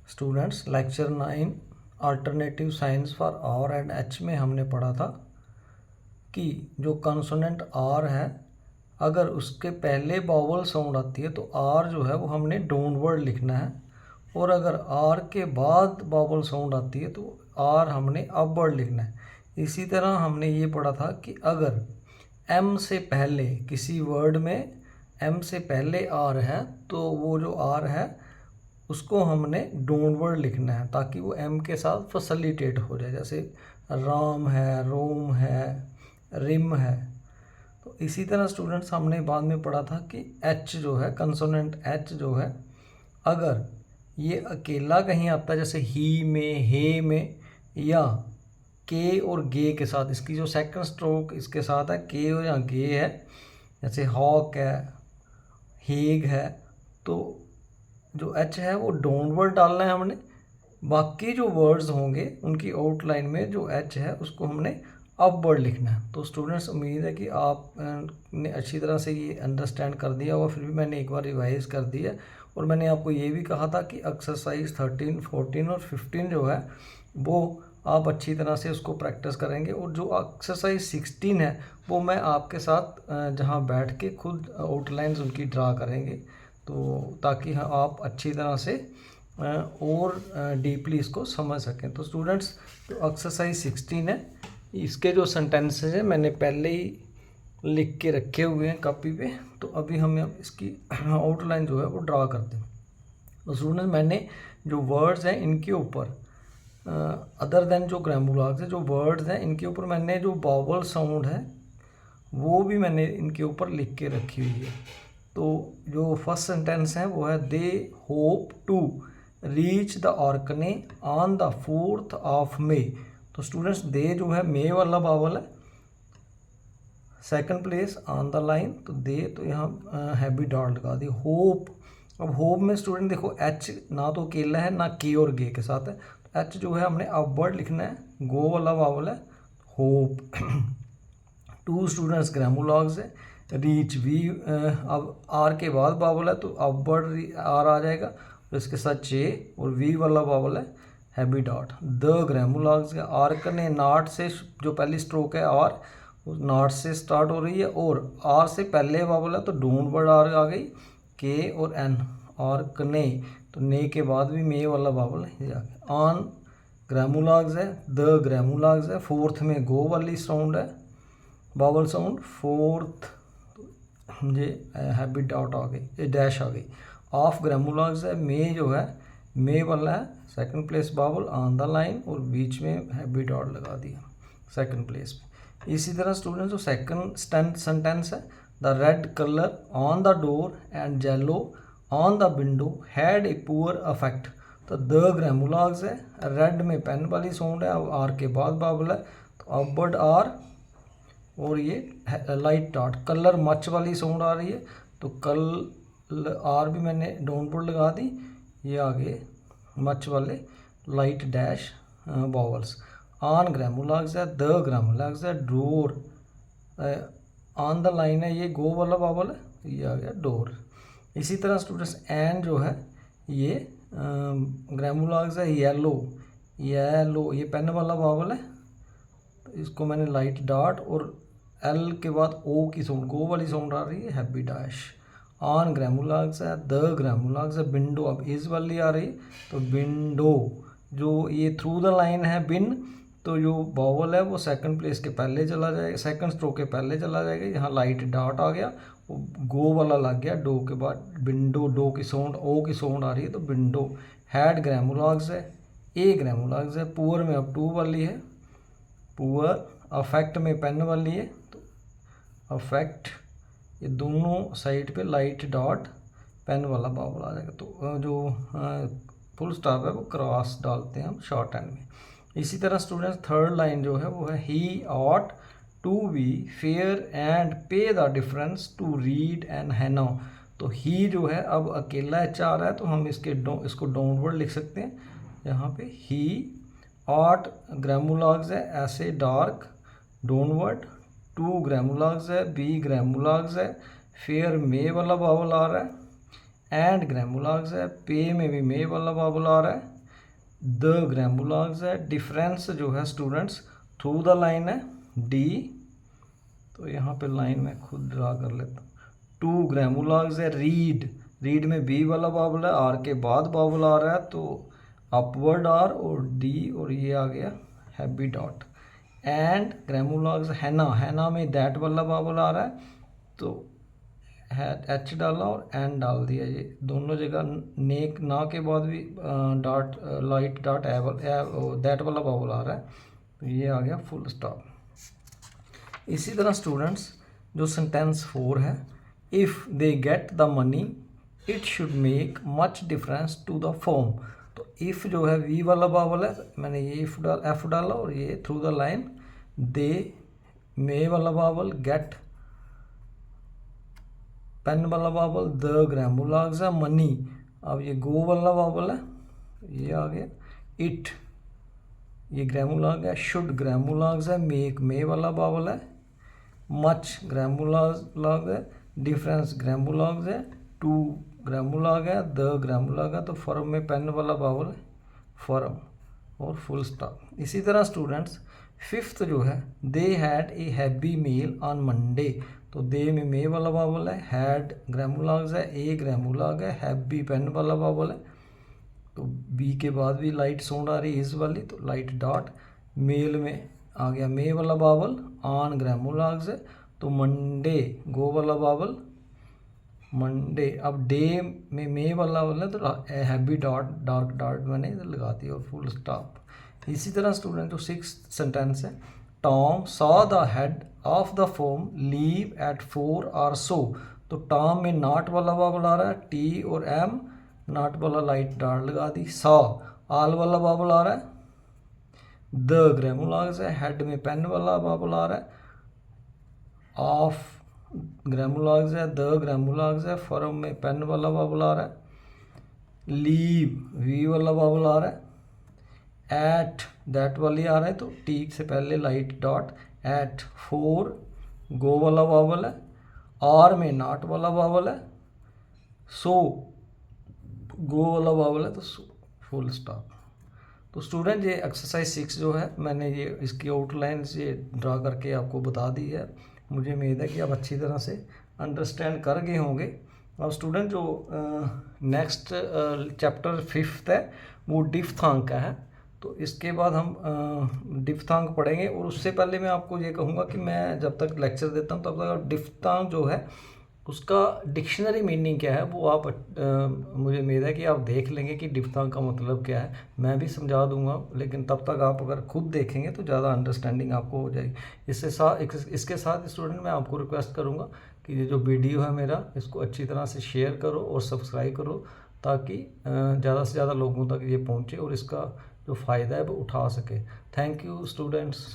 Students lecture 9 alternative science for R and H में हमने पढ़ा था कि जो कंसोनेंट आर है अगर उसके पहले वावल साउंड आती है तो आर जो है वो हमने डाउनवर्ड लिखना है, और अगर आर के बाद वावल साउंड आती है तो आर हमने अपवर्ड लिखना है। इसी तरह हमने ये पढ़ा था कि अगर एम से पहले किसी वर्ड में एम से पहले आर है तो वो जो आर है उसको हमने डाउनवर्ड लिखना है ताकि वो एम के साथ फैसिलिटेट हो जाए। जैसे राम है, रोम है, रिम है। तो इसी तरह स्टूडेंट्स हमने बाद में पढ़ा था कि एच जो है, कंसोनेंट एच जो है, अगर ये अकेला कहीं आता है जैसे ही में, हे में, या के और गे के साथ, इसकी जो सेकंड स्ट्रोक इसके साथ है के और या गे है, जैसे हॉक है, हेग है, तो जो एच है वो डाउनवर्ड डालना है हमने। बाकी जो वर्ड्स होंगे उनकी आउटलाइन में जो एच है उसको हमने अपवर्ड लिखना है। तो स्टूडेंट्स उम्मीद है कि आप ने अच्छी तरह से ये अंडरस्टैंड कर दिया होगा, फिर भी मैंने एक बार रिवाइज कर दिया। और मैंने आपको ये भी कहा था कि एक्सरसाइज 13, 14 और 15 जो है वो आप अच्छी तरह से उसको प्रैक्टिस करेंगे, और जो एक्सरसाइज 16 है वो मैं आपके साथ जहाँ बैठ के खुद आउटलाइंस उनकी ड्रा करेंगे, तो ताकि आप अच्छी तरह से और डीपली इसको समझ सकें। तो स्टूडेंट्स तो एक्सरसाइज 16 है, इसके जो सेंटेंसेस हैं मैंने पहले ही लिख के रखे हुए हैं कॉपी पे, तो अभी हम इसकी आउटलाइन जो है वो ड्रा करते हैं। तो स्टूडेंट्स मैंने जो वर्ड्स हैं इनके ऊपर अदर देन जो ग्रामुलाज है, जो वर्ड्स हैं इनके ऊपर मैंने जो वावल साउंड है वो भी मैंने इनके ऊपर लिख के रखी हुई है। तो जो फर्स्ट सेंटेंस है वो है they hope to reach the Orkney on the 4th of May। तो स्टूडेंट्स दे जो है मे वाला वावल है, second place on the line, तो दे तो यहाँ हैवी डॉट लगा दी। होप, अब होप में स्टूडेंट देखो एच ना तो अकेला है ना के और गे के साथ है, तो एच जो है हमने अपवर्ड लिखना है, गो वाला वावल है होप। टू स्टूडेंट्स ग्रामुलॉग्स है, रीच वी अब आर के बाद वावल है तो अपवर्ड आर आ जाएगा, और इसके साथ चे और वी वाला वावल है हैवी डॉट। द ग्रामुलॉग्स है, आर्क ने नाट से जो पहली स्ट्रोक है आर, उस नाट से स्टार्ट हो रही है, और आर से पहले वावल है तो डाउनवर्ड आर आ गई, के और एन, आर्क ने, तो ने के बाद भी मे वाला वावल है जाके। ऑन ग्रामुलॉग्स है, द ग्रामुलॉग्स है, फोर्थ में गो वाली साउंड है वावल साउंड, फोर्थ ये हैवी डॉट आ गई, ये डैश आ गई। ऑफ ग्रामुलॉग्स है, मे जो है मे वाला है second place vowel on the line, और बीच में हैवी डॉट लगा दिया सेकंड प्लेस पे। इसी तरह स्टूडेंट्स जो सेकंड सेंटेंस है, the red colour on the door and yellow on the window had a poor affect. तो द ग्रामुलॉग्स है, रेड में पेन वाली साउंड है, अब आर के बाद वावल है तो अपवर्ड आर, और ये लाइट डॉट, कलर मच वाली साउंड आ रही है तो कल आर भी मैंने डाउनवर्ड लगा दी, ये आगे मच वाले लाइट डैश वावल्स। ऑन ग्रामुलॉग्स है, द ग्रामुलॉग्स है, डोर ऑन द लाइन है, ये गो वाला वावल है, ये आ गया डोर। इसी तरह स्टूडेंट्स एन जो है ये ग्रामुलॉग्स है, येलो, येलो ये पेन वाला वावल है, तो इसको मैंने लाइट डॉट, और एल के बाद ओ की साउंड गो वाली साउंड आ रही है हैवी डैश। ऑन ग्रामुलॉग्स है, द ग्रामुलॉग्स है, विंडो अब इस वाली आ रही तो विंडो, जो ये थ्रू द लाइन है बिन, तो जो वावल है वो सेकंड प्लेस के पहले चला जाएगा, सेकंड स्ट्रोक के पहले चला जाएगा, यहाँ लाइट डॉट आ गया, वो गो वाला लग गया, डो के बाद विंडो, डो की साउंड ओ की साउंड आ रही है तो विंडो। हैड ग्रामुलॉग्स है, ए ग्रामुलॉग्स है, पुअर में अब टू वाली है, पुअर, अफेक्ट में पेन वाली है तो अफेक्ट, ये दोनों साइड पे लाइट डॉट पेन वाला वावल आ जाएगा, तो जो फुल स्टॉप है वो क्रॉस डालते हैं हम शॉर्ट हैंड में। इसी तरह स्टूडेंट्स थर्ड लाइन जो है वो है he ought to be fair and pay the difference to read and हैनो। तो ही जो है अब अकेला एच आ रहा है तो हम इसको डाउनवर्ड लिख सकते हैं यहाँ पे ही। ऑट ग्रामुलॉग्स है, ऐसे डार्क डाउनवर्ड, टू ग्रामुलॉग्स है, बी ग्रामुलॉग्स है, फेयर मे वाला वावल आ रहा है, एंड ग्रामुलाग्स है, पे में भी मे वाला वावल आ रहा है, द ग्रामुलाग्स है, डिफरेंस जो है स्टूडेंट्स थ्रू द लाइन है डी, तो यहाँ पे लाइन मैं खुद ड्रा कर लेता हूँ, टू ग्रामुलाग्स है, रीड, रीड में बी वाला वावल है, आर के बाद वावल आ रहा है तो अपवर्ड आर और डी, और ये आ गया हैवी डॉट, एंड ग्रामुलाग्स हैना, हैना में दैट वाला वावल आ रहा है तो एच डाला और एन डाल दिया, ये दोनों जगह नेक ना के बाद भी डॉट लाइट डॉट दैट वाला वावल आ रहा है तो ये आ गया फुल स्टॉप। इसी तरह स्टूडेंट्स जो सेंटेंस 4 है, if they get the money it should make much difference to the form, तो इफ़ जो है वी वाला वावल है, मैंने ये एफ डाला और ये थ्रू द लाइन, दे मे वाला वावल, गेट पेन वाला वावल, द ग्रामुलाग्स है, मनी, अब ये गो वाला वावल है, ये आ गया, इट ये ग्रामुलाग है, शुड ग्रामुलाग्स है, मेक मे वाला वावल है, मच ग्रामुलाग है, डिफरेंस ग्रामुलाग्स है, टू ग्रामुलाग है, द ग्रामुलाग है, तो फर्म में पेन वाला वावल है, फर्म और फुल स्टॉप। इसी तरह स्टूडेंट्स 5th जो है, they had a heavy meal on Monday, तो दे में मे वाला वावल है, हैड ग्रामुलाग्स है, ए ग्रामुलाग है, हैवी पेन वाला वावल है, तो बी के बाद भी लाइट साउंड आ रही है इस वाली, तो लाइट डॉट, मेल में आ गया मे वाला वावल, ऑन ग्रामुलाग्स है, तो मंडे गो वाला वावल, मंडे, अब डे में मे वाला वाला तो हैवी डॉट डार्क डॉट मैंने लगा दी और फुल स्टॉप। इसी तरह स्टूडेंट जो 6th सेंटेंस है, Tom saw the head of the form leave at 4 और सो, तो टॉम में नॉट वाला वावल आ रहा है, टी और एम नॉट वाला लाइट डॉट लगा दी, सॉ आल वाला वावल आ रहा है, द ग्रामुलाग्स है, हेड में पेन वाला वावल आ रहा है, ऑफ ग्रामुलाग्स है, द ग्रामुलाग्स है, फर्म में पेन वाला वावल आ रहा है, लीव वी वाला वावल आ रहा है, एट दैट वाली आ रहा है तो टी से पहले लाइट डॉट, एट 4 गो वाला वावल है, आर में नॉट वाला वावल है, सो गो वाला वावल है तो फुल स्टॉप। तो स्टूडेंट ये एक्सरसाइज 6 जो है मैंने ये इसकी आउटलाइन ये ड्रा करके आपको बता दी है, मुझे उम्मीद है कि आप अच्छी तरह से अंडरस्टैंड कर गए होंगे। अब स्टूडेंट जो नेक्स्ट चैप्टर 5th है वो डिफ्थांग का है, तो इसके बाद हम डिफ्थांग पढ़ेंगे, और उससे पहले मैं आपको ये कहूँगा कि मैं जब तक लेक्चर देता हूँ तब तक डिफ्थांग जो है उसका डिक्शनरी मीनिंग क्या है वो आप मुझे उम्मीद है कि आप देख लेंगे कि डिफ्थांग का मतलब क्या है, मैं भी समझा दूंगा, लेकिन तब तक आप अगर खुद देखेंगे तो ज़्यादा अंडरस्टैंडिंग आपको हो जाएगी। इसके साथ स्टूडेंट मैं आपको रिक्वेस्ट करूंगा कि ये जो वीडियो है मेरा इसको अच्छी तरह से शेयर करो और सब्सक्राइब करो, ताकि ज़्यादा से ज़्यादा लोगों तक ये पहुँचे और इसका जो फ़ायदा है वो उठा सके। Thank you students.